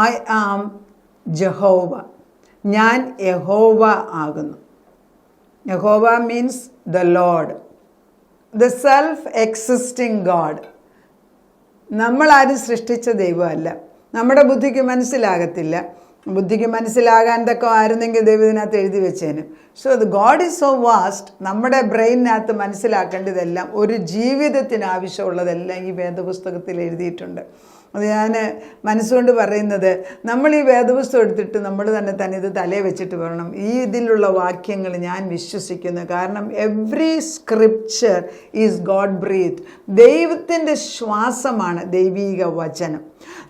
I am Jehovah, ഞാൻ യഹോവ ആകുന്നു. യഹോവ means the Lord, the self existing God. നമ്മളാരും സൃഷ്ടിച്ച ദൈവമല്ല. നമ്മുടെ ബുദ്ധിക്ക് മനസ്സിലാകത്തില്ല. ബുദ്ധിക്ക് മനസ്സിലാകാൻ തക്ക ആയിരുന്നെങ്കിൽ ദൈവത്തിനകത്ത് എഴുതി വെച്ചേന്. So the God is so vast. നമ്മുടെ ബ്രെയിനകത്ത് മനസ്സിലാക്കേണ്ടതെല്ലാം, ഒരു ജീവിതത്തിന് ആവശ്യമുള്ളതെല്ലാം ഈ വേദപുസ്തകത്തിൽ എഴുതിയിട്ടുണ്ട്. അത് ഞാൻ മനസ്സുകൊണ്ട് പറയുന്നത്, നമ്മൾ ഈ വേദപുസ്തകം എടുത്തിട്ട് നമ്മൾ തന്നെ ഇത് തലേ വെച്ചിട്ട് പറയണം, ഈ ഇതിലുള്ള വാക്യങ്ങൾ ഞാൻ വിശ്വസിക്കുന്നു. കാരണം every scripture is God breath. ദൈവത്തിൻ്റെ ശ്വാസമാണ് ദൈവീക വചനം.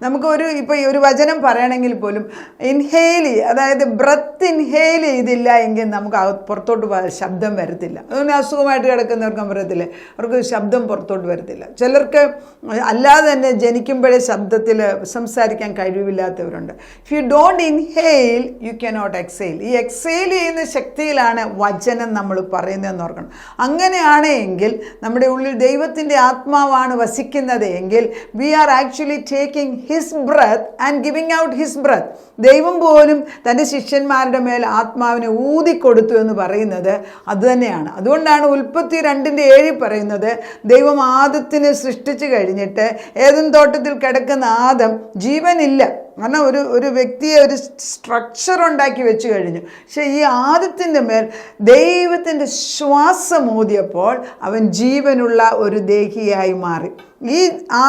നമുക്കൊരു ഇപ്പോൾ ഈ ഒരു വചനം പറയണമെങ്കിൽ പോലും ഇൻഹെയിൽ, അതായത് ബ്രത്ത് ഇൻഹെയിൽ ചെയ്തില്ല എങ്കിൽ നമുക്ക് പുറത്തോട്ട് ശബ്ദം വരത്തില്ല. അതുകൊണ്ട് അസുഖമായിട്ട് കിടക്കുന്നവർക്ക് പറയത്തില്ലേ, അവർക്ക് ശബ്ദം പുറത്തോട്ട് വരത്തില്ല. ചിലർക്ക് അല്ലാതെ തന്നെ ജനിക്കുമ്പോഴേ ശബ്ദത്തിൽ സംസാരിക്കാൻ കഴിവില്ലാത്തവരുണ്ട്. If you don't inhale you cannot exhale. ഈ എക്സെയിൽ ചെയ്യുന്ന ശക്തിയിലാണ് വചനം നമ്മൾ പറയുന്നതെന്ന് ഓർക്കണം. അങ്ങനെയാണ് എങ്കിൽ നമ്മുടെ ഉള്ളിൽ ദൈവത്തിൻ്റെ ആത്മാവാണ് വസിക്കുന്നത് എങ്കിൽ we are actually taking his breath and giving out his breath. ദൈവം പോലും തൻ്റെ ശിഷ്യന്മാരുടെ മേൽ ആത്മാവിനെ ഊതിക്കൊടുത്തു എന്ന് പറയുന്നത് അതുതന്നെയാണ്. അതുകൊണ്ടാണ് ഉൽപ്പത്തി 2:7 പറയുന്നത്, ദൈവം ആദത്തിനെ സൃഷ്ടിച്ചു കഴിഞ്ഞിട്ട് ഏദൻ തോട്ടത്തിൽ കിടക്കുന്ന ആദം ജീവനില്ല. കാരണം ഒരു വ്യക്തിയെ ഒരു സ്ട്രക്ചർ ഉണ്ടാക്കി വെച്ച് കഴിഞ്ഞു. പക്ഷെ ഈ ആദത്തിൻ്റെ മേൽ ദൈവത്തിൻ്റെ ശ്വാസം ഊതിയപ്പോൾ അവൻ ജീവനുള്ള ഒരു ദേഹിയായി മാറി. ഈ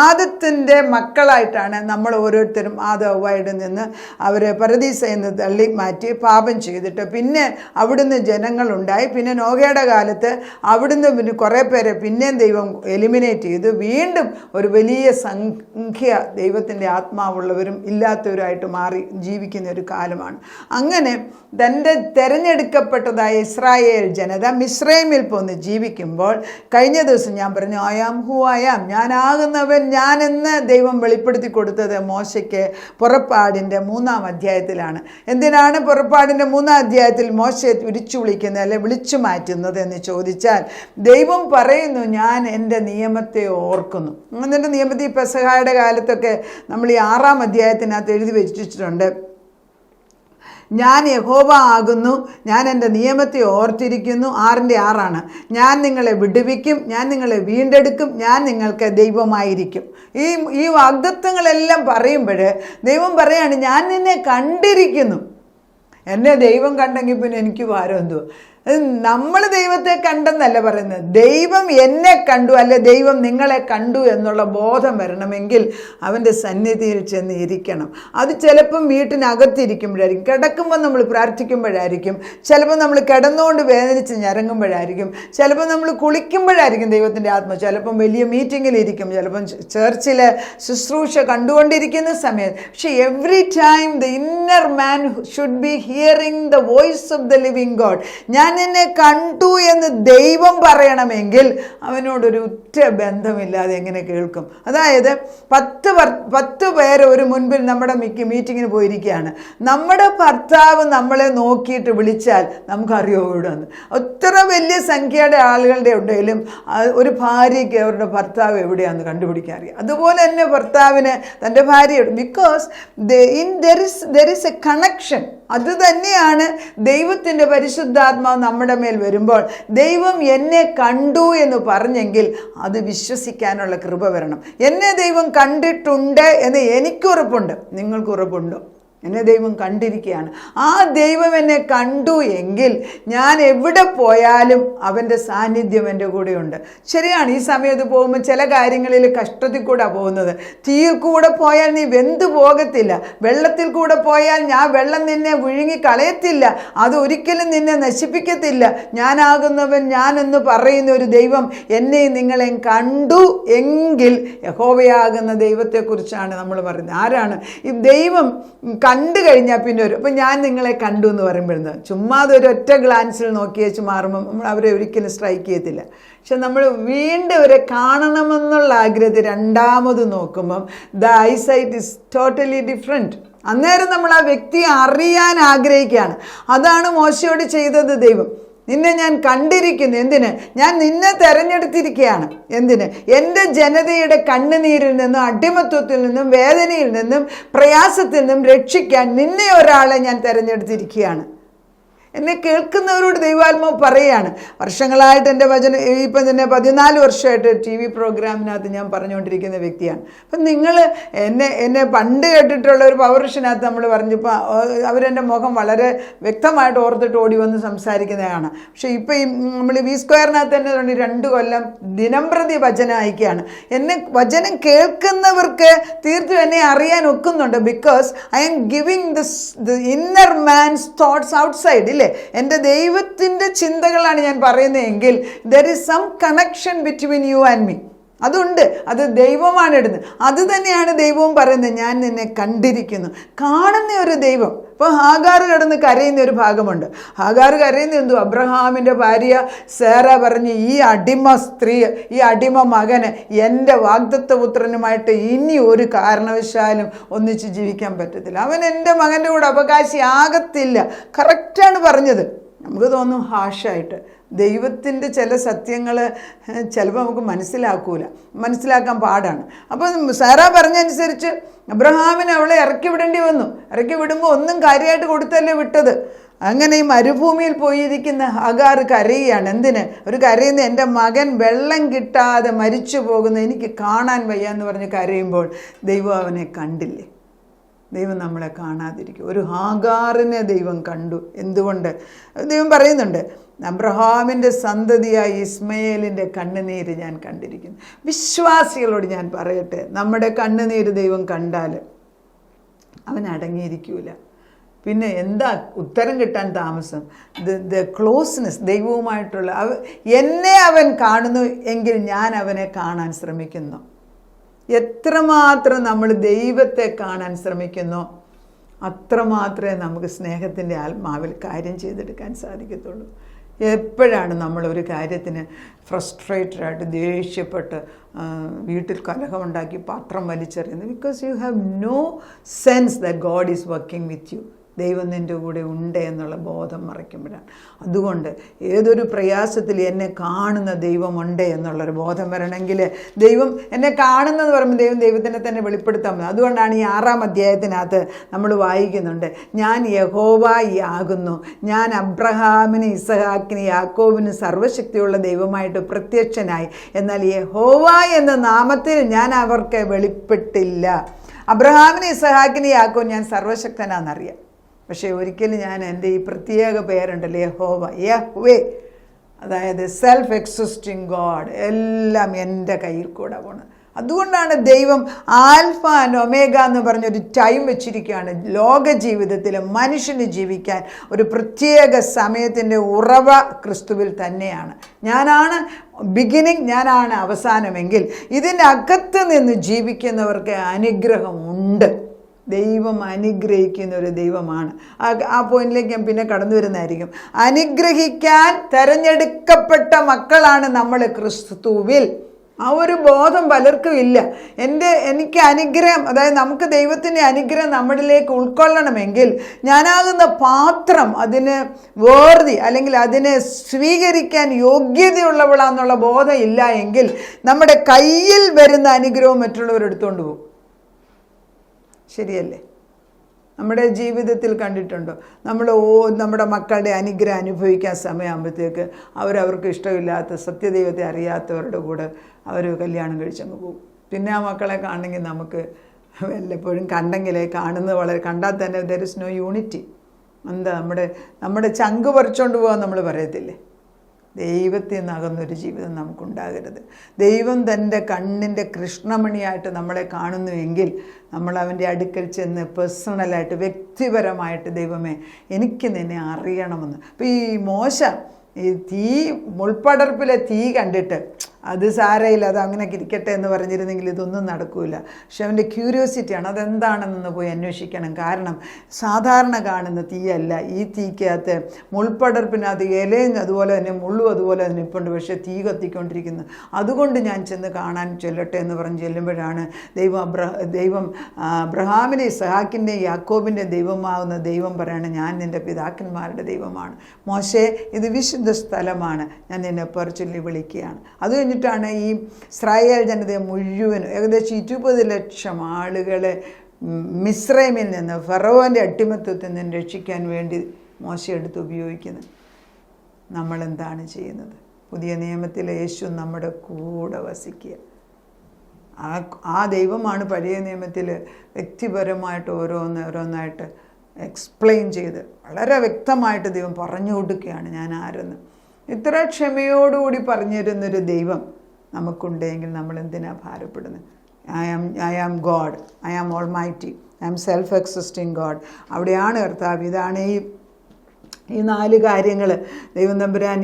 ആദത്തിൻ്റെ മക്കളായിട്ടാണ് നമ്മൾ ഓരോരുത്തരും ആദവ്വയുടെ നിന്ന് അവരെ പരദീസയിൽ നിന്ന് തള്ളി മാറ്റി പാപം ചെയ്തിട്ട് പിന്നെ അവിടുന്ന് ജനങ്ങളുണ്ടായി. പിന്നെ നോഹയുടെ കാലത്ത് അവിടുന്ന് പിന്നെ കുറേ പേരെ പിന്നെയും ദൈവം എലിമിനേറ്റ് ചെയ്തു. വീണ്ടും ഒരു വലിയ സംഖ്യ ദൈവത്തിൻ്റെ ആത്മാവുള്ളവരും ഇല്ലാത്തവരുമായിട്ട് മാറി ജീവിക്കുന്ന ഒരു കാലമാണ്. അങ്ങനെ തൻ്റെ തിരഞ്ഞെടുക്കപ്പെട്ടതായ ഇസ്രായേൽ ജനത മിസ്രൈമിൽ പോന്ന് ജീവിക്കുമ്പോൾ, കഴിഞ്ഞ ദിവസം ഞാൻ പറഞ്ഞു I am who I am, ഞാനാകുന്നവൻ ഞാനെന്ന് ദൈവം വെളിപ്പെടുത്തി കൊടുത്തത് മോശയ്ക്ക് പുറപ്പാടിൻ്റെ 3-ാം അധ്യായത്തിലാണ്. എന്തിനാണ് പുറപ്പാടിൻ്റെ 3-ാം അധ്യായത്തിൽ മോശയെ വിളിച്ചു വിളിക്കുന്നത് അല്ലെ വിളിച്ചു മാറ്റുന്നത് എന്ന് ചോദിച്ചാൽ, ദൈവം പറയുന്നു ഞാൻ എൻ്റെ നിയമത്തെ ഓർക്കുന്നു. എന്നിട്ട് നിയമത്തിൽ പെസഹായുടെ കാലത്തൊക്കെ നമ്മൾ ഈ 6-ാം അധ്യായത്തിനകത്ത് എഴുതി വെച്ചിട്ടുണ്ട്, ഞാൻ യഹോവ ആകുന്നു, ഞാൻ എൻ്റെ നിയമത്തെ ഓർത്തിരിക്കുന്നു. 6:6 ഞാൻ നിങ്ങളെ വിടുവിക്കും, ഞാൻ നിങ്ങളെ വീണ്ടെടുക്കും, ഞാൻ നിങ്ങൾക്ക് ദൈവമായിരിക്കും. ഈ വാഗ്ദത്തങ്ങളെല്ലാം പറയുമ്പോൾ ദൈവം പറയാണ് ഞാൻ നിന്നെ കണ്ടിരിക്കുന്നു. എന്നെ ദൈവം കണ്ടെങ്കിൽ പിന്നെ എനിക്ക് ഭാരം എന്തുവാ? നമ്മൾ ദൈവത്തെ കണ്ടെന്നല്ല പറയുന്നത്, ദൈവം എന്നെ കണ്ടു അല്ലെ ദൈവം നിങ്ങളെ കണ്ടു എന്നുള്ള ബോധം വരണമെങ്കിൽ അവൻ്റെ സന്നിധിയിൽ ചെന്ന് ഇരിക്കണം. അത് ചിലപ്പം വീട്ടിനകത്തിരിക്കുമ്പോഴായിരിക്കും, കിടക്കുമ്പോൾ നമ്മൾ പ്രാർത്ഥിക്കുമ്പോഴായിരിക്കും, ചിലപ്പോൾ നമ്മൾ കിടന്നുകൊണ്ട് വേദനിച്ച് ഞരങ്ങുമ്പോഴായിരിക്കും, ചിലപ്പോൾ നമ്മൾ കുളിക്കുമ്പോഴായിരിക്കും ദൈവത്തിൻ്റെ ആത്മ, ചിലപ്പം വലിയ മീറ്റിങ്ങിലിരിക്കും, ചിലപ്പം ചർച്ചിലെ ശുശ്രൂഷ കണ്ടുകൊണ്ടിരിക്കുന്ന സമയത്ത്. പക്ഷേ every time the inner man should be hearing the voice of the living God. ഞാൻ എന്നെ കണ്ടു എന്ന് ദൈവം പറയണമെങ്കിൽ അവനോടൊരു ഉറ്റ ബന്ധമില്ലാതെ എങ്ങനെ കേൾക്കും? അതായത് 10 പേര് ഒരു മുൻപിൽ നമ്മുടെ മീറ്റിങ്ങിന് പോയിരിക്കുകയാണ്. നമ്മുടെ ഭർത്താവ് നമ്മളെ നോക്കിയിട്ട് വിളിച്ചാൽ നമുക്കറിയോ ഇവിടെന്ന്. അത്ര വലിയ സംഖ്യയുടെ ആളുകളുടെ ഉണ്ടെങ്കിലും ഒരു ഭാര്യയ്ക്ക് അവരുടെ ഭർത്താവ് എവിടെയാണെന്ന് കണ്ടുപിടിക്കാൻ അറിയാം. അതുപോലെ തന്നെ ഭർത്താവിന് തൻ്റെ ഭാര്യയോട്, because there is a connection. അത് തന്നെയാണ് ദൈവത്തിൻ്റെ പരിശുദ്ധാത്മാവ് നമ്മുടെ മേൽ വരുമ്പോൾ ദൈവം എന്നെ കണ്ടു എന്ന് പറഞ്ഞെങ്കിൽ അത് വിശ്വസിക്കാനുള്ള കൃപ വരണം. എന്നെ ദൈവം കണ്ടിട്ടുണ്ട് എന്ന് എനിക്ക് ഉറപ്പുണ്ട്. നിങ്ങൾക്ക് ഉറപ്പുണ്ടോ? എന്നെ ദൈവം കണ്ടിരിക്കുകയാണ്. ആ ദൈവം എന്നെ കണ്ടു എങ്കിൽ ഞാൻ എവിടെ പോയാലും അവൻ്റെ സാന്നിധ്യം എൻ്റെ കൂടെയുണ്ട്. ശരിയാണ്, ഈ സമയത്ത് പോകുമ്പോൾ ചില കാര്യങ്ങളിൽ കഷ്ടത്തിൽ കൂടെ പോകുന്നത്. തീയിൽ കൂടെ പോയാൽ നീ വെന്തു പോകത്തില്ല, വെള്ളത്തിൽ കൂടെ പോയാൽ ഞാൻ വെള്ളം നിന്നെ വിഴുങ്ങി കളയത്തില്ല, അത് ഒരിക്കലും നിന്നെ നശിപ്പിക്കത്തില്ല. ഞാനാകുന്നവൻ ഞാനെന്ന് പറയുന്ന ഒരു ദൈവം എന്നെയും നിങ്ങളെയും കണ്ടു എങ്കിൽ യഹോവയാകുന്ന ദൈവത്തെക്കുറിച്ചാണ് നമ്മൾ പറയുന്നത്. ആരാണ് ഈ ദൈവം? കണ്ടു കഴിഞ്ഞാൽ പിന്നെ അപ്പം ഞാൻ നിങ്ങളെ കണ്ടു എന്ന് പറയുമ്പോഴെന്ന് ചുമ്മാ അതൊരു ഒറ്റ ഗ്ലാൻസിൽ നോക്കി വെച്ച് മാറുമ്പം നമ്മൾ അവരെ ഒരിക്കലും സ്ട്രൈക്ക് ചെയ്യത്തില്ല. പക്ഷെ നമ്മൾ വീണ്ടും അവരെ കാണണമെന്നുള്ള ആഗ്രഹത്തിൽ രണ്ടാമത് നോക്കുമ്പം the eyesight is totally different. അന്നേരം നമ്മൾ ആ വ്യക്തിയെ അറിയാൻ ആഗ്രഹിക്കുകയാണ്. അതാണ് മോശയോട് ചെയ്തത് ദൈവം. നിന്നെ ഞാൻ കണ്ടിരിക്കുന്നു. എന്തിന്? ഞാൻ നിന്നെ തെരഞ്ഞെടുത്തിരിക്കുകയാണ്. എന്തിന്? എൻ്റെ ജനതയുടെ കണ്ണുനീരിൽ നിന്നും, അടിമത്വത്തിൽ നിന്നും, വേദനയിൽ നിന്നും, പ്രയാസത്തിൽ നിന്നും രക്ഷിക്കാൻ നിന്നെ ഒരാളെ ഞാൻ തെരഞ്ഞെടുത്തിരിക്കുകയാണ്. എന്നെ കേൾക്കുന്നവരോട് ദൈവാത്മാവ് പറയുകയാണ്. വർഷങ്ങളായിട്ട് എൻ്റെ വചനം, ഇപ്പം തന്നെ 14 വർഷമായിട്ട് TV പ്രോഗ്രാമിനകത്ത് ഞാൻ പറഞ്ഞുകൊണ്ടിരിക്കുന്ന വ്യക്തിയാണ്. അപ്പം നിങ്ങൾ എന്നെ പണ്ട് കേട്ടിട്ടുള്ള ഒരു പവർഷനകത്ത് നമ്മൾ പറഞ്ഞപ്പോൾ അവരെൻ്റെ മുഖം വളരെ വ്യക്തമായിട്ട് ഓർത്തിട്ട് ഓടി വന്ന് സംസാരിക്കുന്നതാണ്. പക്ഷേ ഇപ്പം ഈ നമ്മൾ V² തന്നെ 2 കൊല്ലം ദിനംപ്രതി വചനം അയക്കുകയാണ്. എന്നെ വചനം കേൾക്കുന്നവർക്ക് തീർത്തും എന്നെ അറിയാൻ ഒക്കുന്നുണ്ട്. Because I am giving the inner man's thoughts outside. ഇല്ലേ? എൻ്റെ ദൈവത്തിൻ്റെ ചിന്തകളാണ് ഞാൻ പറയുന്നതെങ്കിൽ there is some connection between you and me. അതുണ്ട്. അത് ദൈവമാണ് ഇടുന്നത്. അത് തന്നെയാണ് ദൈവവും പറയുന്നത്. ഞാൻ നിന്നെ കണ്ടിരിക്കുന്നു. കാണുന്ന ഒരു ദൈവം. ഇപ്പോൾ ഹാഗാർ കിടന്ന് കരയുന്ന ഒരു ഭാഗമുണ്ട്. ഹാഗാർ കരയുന്ന എന്തോ? അബ്രഹാമിൻ്റെ ഭാര്യ സേറ പറഞ്ഞ്, ഈ അടിമ സ്ത്രീ, ഈ അടിമ മകന് എൻ്റെ വാഗ്ദത്തപുത്രനുമായിട്ട് ഇനി ഒരു കാരണവശാലും ഒന്നിച്ച് ജീവിക്കാൻ പറ്റത്തില്ല. അവൻ എൻ്റെ മകൻ്റെ കൂടെ അവകാശിയാകത്തില്ല. കറക്റ്റാണ് പറഞ്ഞത്. നമുക്ക് തോന്നും ഹാഷായിട്ട്. ദൈവത്തിൻ്റെ ചില സത്യങ്ങൾ ചിലപ്പോൾ നമുക്ക് മനസ്സിലാക്കാൻ പാടാണ്. അപ്പം സാറ പറഞ്ഞനുസരിച്ച് അബ്രഹാമിന് അവളെ ഇറക്കി വിടേണ്ടി വന്നു. ഇറക്കി വിടുമ്പോൾ ഒന്നും കാര്യമായിട്ട് കൊടുത്തല്ലേ വിട്ടത്. അങ്ങനെ ഈ മരുഭൂമിയിൽ പോയിരിക്കുന്ന ഹാഗാർ കരയുകയാണ്. എന്തിന്? ഒരു കരയുന്ന, എൻ്റെ മകൻ വെള്ളം കിട്ടാതെ മരിച്ചു പോകുന്ന എനിക്ക് കാണാൻ വയ്യ എന്ന് പറഞ്ഞ് കരയുമ്പോൾ ദൈവം അവനെ കണ്ടില്ലേ? ദൈവം നമ്മളെ കാണാതിരിക്കും. ഒരു ഹാഗാറിനെ ദൈവം കണ്ടു. എന്തുകൊണ്ട്? ദൈവം പറയുന്നുണ്ട്, അബ്രഹാമിൻ്റെ സന്തതിയായ ഇസ്മയേലിൻ്റെ കണ്ണുനീര് ഞാൻ കണ്ടിരിക്കുന്നു. വിശ്വാസികളോട് ഞാൻ പറയട്ടെ, നമ്മുടെ കണ്ണുനീര് ദൈവം കണ്ടാൽ അവൻ അടങ്ങിയിരിക്കൂല. പിന്നെ എന്താ ഉത്തരം കിട്ടാൻ താമസം? ദ ക്ലോസ്നെസ് ദൈവവുമായിട്ടുള്ള എന്നെ അവൻ കാണുന്നു എങ്കിൽ ഞാൻ അവനെ കാണാൻ ശ്രമിക്കുന്നു. എത്രമാത്രം നമ്മൾ ദൈവത്തെ കാണാൻ ശ്രമിക്കുന്നോ അത്രമാത്രമേ നമുക്ക് സ്നേഹത്തിൻ്റെ ആത്മാവിൽ കാര്യം ചെയ്തെടുക്കാൻ സാധിക്കത്തുള്ളൂ. എപ്പോഴാണ് നമ്മളൊരു കാര്യത്തിന് ഫ്രസ്ട്രേറ്റഡായിട്ട് ദേഷ്യപ്പെട്ട് വീട്ടിൽ കലഹമുണ്ടാക്കി പാത്രം വലിച്ചെറിയുന്നത്? Because you have no sense that God is working with you. ദൈവം നിൻ്റെ കൂടെ ഉണ്ട് എന്നുള്ള ബോധം മറയ്ക്കുമ്പോഴാണ്. അതുകൊണ്ട് ഏതൊരു പ്രയാസത്തിൽ എന്നെ കാണുന്ന ദൈവമുണ്ട് എന്നുള്ളൊരു ബോധം വരണമെങ്കിൽ, ദൈവം എന്നെ കാണുന്നതെന്ന് പറയുമ്പോൾ ദൈവത്തിനെ തന്നെ വെളിപ്പെടുത്താൻ പറ്റും. അതുകൊണ്ടാണ് ഈ 6-ാം അധ്യായത്തിനകത്ത് നമ്മൾ വായിക്കുന്നുണ്ട്, ഞാൻ യഹോവയാകുന്നു, ഞാൻ അബ്രഹാമിന്, ഇസഹാക്കിന്, യാക്കോബിന് സർവ്വശക്തിയുള്ള ദൈവമായിട്ട് പ്രത്യക്ഷനായി, എന്നാൽ യഹോവ എന്ന നാമത്തിൽ ഞാൻ അവർക്ക് വെളിപ്പെട്ടില്ല. അബ്രഹാമിന്, ഇസഹാക്കിന്, യാക്കോബിന് ഞാൻ സർവ്വശക്തനാണെന്നറിയാം. പക്ഷേ ഒരിക്കലും ഞാൻ എൻ്റെ ഈ പ്രത്യേക പേരുണ്ടല്ലോ യഹോവേ, അതായത് സെൽഫ് എക്സിസ്റ്റിംഗ് ഗോഡ്, എല്ലാം എൻ്റെ കയ്യിൽ കൂടെ പോണ്. അതുകൊണ്ടാണ് ദൈവം ആൽഫ ആൻഡ് ഒമേഗ എന്ന് പറഞ്ഞൊരു ടൈം വെച്ചിരിക്കുകയാണ്. ലോക ജീവിതത്തിൽ മനുഷ്യന് ജീവിക്കാൻ ഒരു പ്രത്യേക സമയത്തിൻ്റെ ഉറവ ക്രിസ്തുവിൽ തന്നെയാണ്. ഞാനാണ് ബിഗിനിങ്, ഞാനാണ് അവസാനമെങ്കിൽ ഇതിൻ്റെ അകത്ത് നിന്ന് ജീവിക്കുന്നവർക്ക് അനുഗ്രഹമുണ്ട്. ദൈവം അനുഗ്രഹിക്കുന്ന ഒരു ദൈവമാണ്. ആ പോയിന്റിലേക്ക് ഞാൻ പിന്നെ കടന്നു വരുന്നതായിരിക്കും. അനുഗ്രഹിക്കാൻ തിരഞ്ഞെടുക്കപ്പെട്ട മക്കളാണ് നമ്മൾ ക്രിസ്തുവിൽ. ആ ഒരു ബോധം പലർക്കും ഇല്ല. എനിക്ക് അനുഗ്രഹം, അതായത് നമുക്ക് ദൈവത്തിൻ്റെ അനുഗ്രഹം നമ്മളിലേക്ക് ഉൾക്കൊള്ളണമെങ്കിൽ ഞാനാകുന്ന പാത്രം അതിന് വേർതി അല്ലെങ്കിൽ അതിനെ സ്വീകരിക്കാൻ യോഗ്യതയുള്ളവളാന്നുള്ള ബോധം ഇല്ല എങ്കിൽ നമ്മുടെ കയ്യിൽ വരുന്ന അനുഗ്രഹം മറ്റുള്ളവർ എടുത്തുകൊണ്ട് പോകും. ശരിയല്ലേ? നമ്മുടെ ജീവിതത്തിൽ കണ്ടിട്ടുണ്ടോ? നമ്മുടെ മക്കളുടെ അനുഗ്രഹം അനുഭവിക്കാൻ സമയമാകുമ്പോഴത്തേക്ക് അവർക്ക് ഇഷ്ടമില്ലാത്ത സത്യദൈവത്തെ അറിയാത്തവരുടെ കൂടെ അവർ കല്യാണം കഴിച്ചങ്ങ് പോകും. പിന്നെ ആ മക്കളെ കാണണമെങ്കിൽ നമുക്ക് വല്ലപ്പോഴും കണ്ടെങ്കിലേ കാണുന്നത് കണ്ടാൽ തന്നെ ദർ ഇസ് നോ യൂണിറ്റി. എന്താ നമ്മുടെ ചങ്ക് പറിച്ചുകൊണ്ട് പോകാൻ നമ്മൾ പറയത്തില്ലേ? ദൈവത്തിൽ നിന്നകന്നൊരു ജീവിതം നമുക്കുണ്ടാകരുത്. ദൈവം തൻ്റെ കണ്ണിൻ്റെ കൃഷ്ണമണിയായിട്ട് നമ്മളെ കാണുന്നുവെങ്കിൽ നമ്മൾ അവൻ്റെ അടുക്കൽ ചെന്ന് പേഴ്സണലായിട്ട് വ്യക്തിപരമായിട്ട്, ദൈവമേ എനിക്ക് നിന്നെ അറിയണമെന്ന്. അപ്പോൾ ഈ മോശ ഈ മുൾപ്പടർപ്പിലെ തീ കണ്ടിട്ട് അത് സാരയില്ല, അത് അങ്ങനെ ഇരിക്കട്ടെ എന്ന് പറഞ്ഞിരുന്നെങ്കിൽ ഇതൊന്നും നടക്കില്ല. പക്ഷെ അവൻ്റെ ക്യൂരിയോസിറ്റിയാണ്, അതെന്താണെന്ന് പോയി അന്വേഷിക്കണം. കാരണം സാധാരണ കാണുന്ന തീയല്ല, ഈ തീക്കകത്ത് മുൾപ്പടർപ്പിനകത്ത് ഇലയും അതുപോലെ തന്നെ മുള്ളും അതുപോലെ തന്നെ ഇപ്പുണ്ട്, പക്ഷേ തീ കത്തിക്കൊണ്ടിരിക്കുന്നു. അതുകൊണ്ട് ഞാൻ ചെന്ന് കാണാൻ ചെല്ലട്ടെ എന്ന് പറഞ്ഞ് ചെല്ലുമ്പോഴാണ് ദൈവം അബ്രഹാമിൻ്റെ ഇസ്ഹാക്കിൻ്റെ യാക്കോബിൻ്റെ ദൈവമാവുന്ന ദൈവം പറയാണ്, ഞാൻ നിൻ്റെ പിതാക്കന്മാരുടെ ദൈവമാണ്. മോശേ, ഇത് വിശുദ്ധ സ്ഥലമാണ്, ഞാൻ നിന്നെ പുറച്ചൊല്ലി വിളിക്കുകയാണ്. അത് കഴിഞ്ഞിട്ടാണ് ഈ ഇസ്രായേൽ ജനതയെ മുഴുവനും ഏകദേശം 20 ലക്ഷം ആളുകളെ മിസ്രൈമിൽ നിന്ന് ഫറവോൻ്റെ അടിമത്വത്തിൽ നിന്ന് രക്ഷിക്കാൻ വേണ്ടി മോശെ എടുത്ത് ഉപയോഗിക്കുന്നത്. നമ്മളെന്താണ് ചെയ്യുന്നത്? പുതിയ നിയമത്തിലെ യേശു നമ്മുടെ കൂടെ വസിക്കുക. ആ ദൈവമാണ് പഴയ നിയമത്തിൽ വ്യക്തിപരമായിട്ട് ഓരോന്നായിട്ട് എക്സ്പ്ലെയിൻ ചെയ്ത് വളരെ വ്യക്തമായിട്ട് ദൈവം പറഞ്ഞു കൊടുക്കുകയാണ് ഞാൻ ആരെന്ന്. ഇത്ര ക്ഷമയോടുകൂടി പറഞ്ഞിരുന്നൊരു ദൈവം നമുക്കുണ്ടെങ്കിൽ നമ്മൾ എന്തിനാ ഭാരപ്പെടുന്നത്? I am God, I am almighty, I am self existing God. അവിടെയാണ് കർത്താവ്. ഇതാണ് ഈ 4 കാര്യങ്ങൾ ദൈവം തമ്പുരാൻ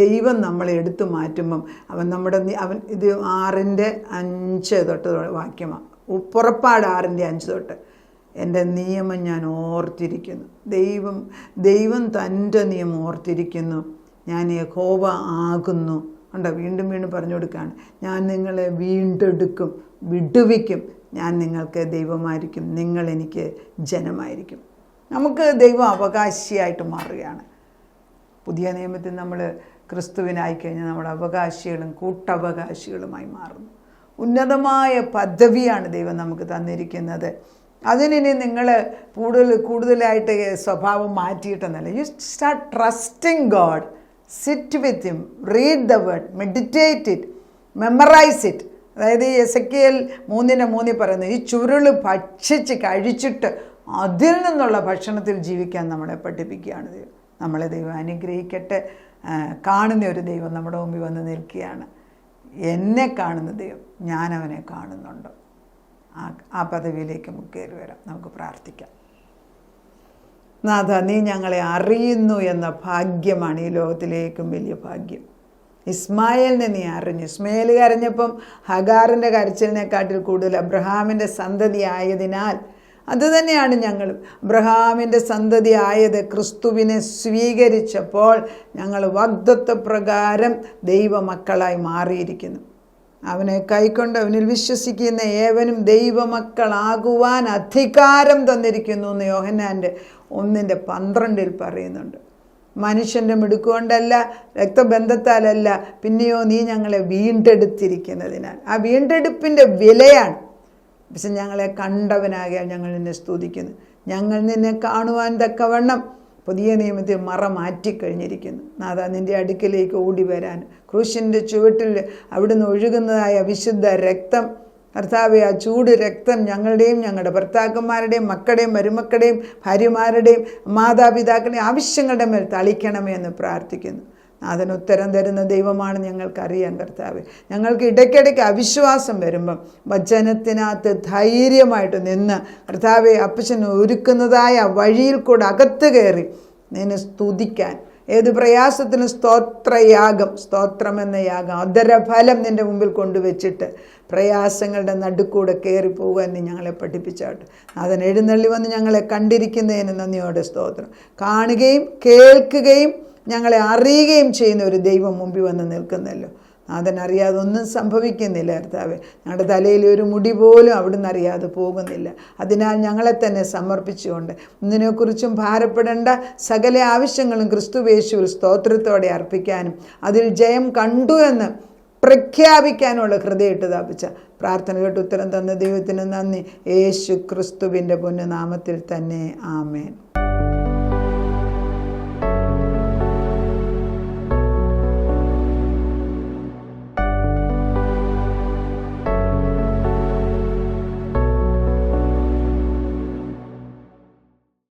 ദൈവം നമ്മളെ എടുത്തു മാറ്റുമ്പം അവൻ ഇത് 6:5 തൊട്ട് വാക്യമാണ്. പുറപ്പാട് 6:5 തൊട്ട്, എൻ്റെ നിയമം ഞാൻ ഓർത്തിരിക്കുന്നു. ദൈവം തൻ്റെ നിയമം ഓർത്തിരിക്കുന്നു. ഞാൻ യഹോവ ആകുന്നു. ഉണ്ടോ? വീണ്ടും പറഞ്ഞു കൊടുക്കുകയാണ്, ഞാൻ നിങ്ങളെ വീണ്ടെടുക്കും, വിടുവിക്കും, ഞാൻ നിങ്ങൾക്ക് ദൈവമായിരിക്കും, നിങ്ങൾ എനിക്ക് ജനമായിരിക്കും. നമുക്ക് ദൈവം അവകാശിയായിട്ട് മാറുകയാണ്. പുതിയ നിയമത്തിൽ നമ്മൾ ക്രിസ്തുവിനായി കഴിഞ്ഞാൽ നമ്മൾ അവകാശികളും കൂട്ടവകാശികളുമായി മാറുന്നു. ഉന്നതമായ പദവിയാണ് ദൈവം നമുക്ക് തന്നിരിക്കുന്നത്. അതിനി നിങ്ങൾ കൂടുതലായിട്ട് സ്വഭാവം മാറ്റിയിട്ടെന്നല്ല. You start trusting God, sit with him, read the word, meditate it, memorise it. അതായത് എസെക്കിയേൽ 3:3 പറയുന്നത്, ഈ ചുരുൾ ഭക്ഷിച്ച് കഴിച്ചിട്ട് അതിൽ നിന്നുള്ള ഭക്ഷണത്തിൽ ജീവിക്കാൻ നമ്മളെ പഠിപ്പിക്കുകയാണ് ദൈവം. നമ്മളെ ദൈവം അനുഗ്രഹിക്കട്ടെ. കാണുന്ന ഒരു ദൈവം നമ്മുടെ മുമ്പിൽ വന്ന് നിൽക്കുകയാണ്. എന്നെ കാണുന്ന ദൈവം, ഞാനവനെ കാണുന്നുണ്ട്. ആ പദവിയിലേക്ക് നമുക്ക് കയറി വരാം. നമുക്ക് പ്രാർത്ഥിക്കാം. നാഥ, നീ ഞങ്ങളെ അറിയുന്നു എന്ന ഭാഗ്യമാണ് ഈ ലോകത്തിലേക്കും വലിയ ഭാഗ്യം. ഇസ്മായേലിനെ നീ അറിഞ്ഞു. ഇസ്മായേൽ കരഞ്ഞപ്പം ഹഗാറിൻ്റെ കരച്ചിലിനെക്കാട്ടിൽ കൂടുതൽ അബ്രഹാമിൻ്റെ സന്തതി ആയതിനാൽ അതുതന്നെയാണ് ഞങ്ങളും. അബ്രഹാമിൻ്റെ സന്തതി ആയത് ക്രിസ്തുവിനെ സ്വീകരിച്ചപ്പോൾ ഞങ്ങൾ വാഗ്ദത്തപ്രകാരം ദൈവമക്കളായി മാറിയിരിക്കുന്നു. അവനെ കൈക്കൊണ്ട് അവനിൽ വിശ്വസിക്കുന്ന ഏവനും ദൈവമക്കളാകുവാൻ അധികാരം തന്നിരിക്കുന്നു എന്ന് യോഹന്നാൻ്റെ 1:12 പറയുന്നുണ്ട്. മനുഷ്യൻ്റെ മിടുക്കുകൊണ്ടല്ല, രക്തബന്ധത്താലല്ല, പിന്നെയോ നീ ഞങ്ങളെ വീണ്ടെടുത്തിരിക്കുന്നതിനാൽ. ആ വീണ്ടെടുപ്പിൻ്റെ വിലയാണ്. പക്ഷെ ഞങ്ങളെ കണ്ടവനാകിയാൽ ഞങ്ങൾ നിന്നെ സ്തുതിക്കുന്നു. ഞങ്ങൾ നിന്നെ കാണുവാൻ തക്കവണ്ണം പുതിയ നിയമത്തിൽ മറ മാറ്റിക്കഴിഞ്ഞിരിക്കുന്നു. നാഥ, നിൻ്റെ അടുക്കിലേക്ക് ഓടി വരാൻ ക്രൂശിൻ്റെ ചുവട്ടിൽ അവിടുന്ന് ഒഴുകുന്നതായ വിശുദ്ധ രക്തം, കർത്താവെ, ആ ചൂട് രക്തം ഞങ്ങളുടെയും ഞങ്ങളുടെ ഭർത്താക്കന്മാരുടെയും മക്കളുടെയും മരുമക്കളുടെയും ഭാര്യമാരുടെയും മാതാപിതാക്കളുടെയും ആവശ്യങ്ങളുടെ മേൽ തളിക്കണമേ എന്ന് പ്രാർത്ഥിക്കുന്നു. അതിന് ഉത്തരം തരുന്ന ദൈവമാണ് ഞങ്ങൾക്കറിയാം കർത്താവെ. ഞങ്ങൾക്ക് ഇടയ്ക്കിടയ്ക്ക് അവിശ്വാസം വരുമ്പം വചനത്തിനകത്ത് ധൈര്യമായിട്ട് നിന്ന് കർത്താവെ, അപ്പച്ചന് ഒരുക്കുന്നതായ വഴിയിൽ കൂടെ അകത്ത് കയറി നിന്നെ സ്തുതിക്കാൻ, ഏത് പ്രയാസത്തിനും സ്തോത്രയാഗം, സ്തോത്രമെന്ന യാഗം, അധരഫലം നിൻ്റെ മുമ്പിൽ കൊണ്ടുവച്ചിട്ട് പ്രയാസങ്ങളുടെ നടുക്കൂടെ കയറിപ്പോകാൻ നീ ഞങ്ങളെ പഠിപ്പിച്ചാട്ട്. അതിന് എഴുന്നള്ളി വന്ന് ഞങ്ങളെ കണ്ടിരിക്കുന്നതിന് നന്ദിയോടെ സ്തോത്രം. കാണുകയും കേൾക്കുകയും ഞങ്ങളെ അറിയുകയും ചെയ്യുന്ന ഒരു ദൈവം മുമ്പിൽ വന്ന് നിൽക്കുന്നല്ലോ. അതിനറിയാതെ ഒന്നും സംഭവിക്കുന്നില്ല കർത്താവേ. ഞങ്ങളുടെ തലയിൽ ഒരു മുടി പോലും അവിടുന്ന് അറിയാതെ പോകുന്നില്ല. അതിനാൽ ഞങ്ങളെ തന്നെ സമർപ്പിച്ചുകൊണ്ട് ഒന്നിനെക്കുറിച്ചും ഭാരപ്പെടേണ്ട, സകല ആവശ്യങ്ങളും ക്രിസ്തുയേശുവിൽ സ്തോത്രത്തോടെ അർപ്പിക്കാനും അതിൽ ജയം കണ്ടു എന്ന് പ്രഖ്യാപിക്കാനുള്ള ഹൃദയമിട്ട് താപിച്ച പ്രാർത്ഥന കേട്ട് ഉത്തരം തന്ന ദൈവത്തിന് നന്ദി. യേശു ക്രിസ്തുവിൻ്റെ പൊന്നുനാമത്തിൽ തന്നെ ആമേൻ.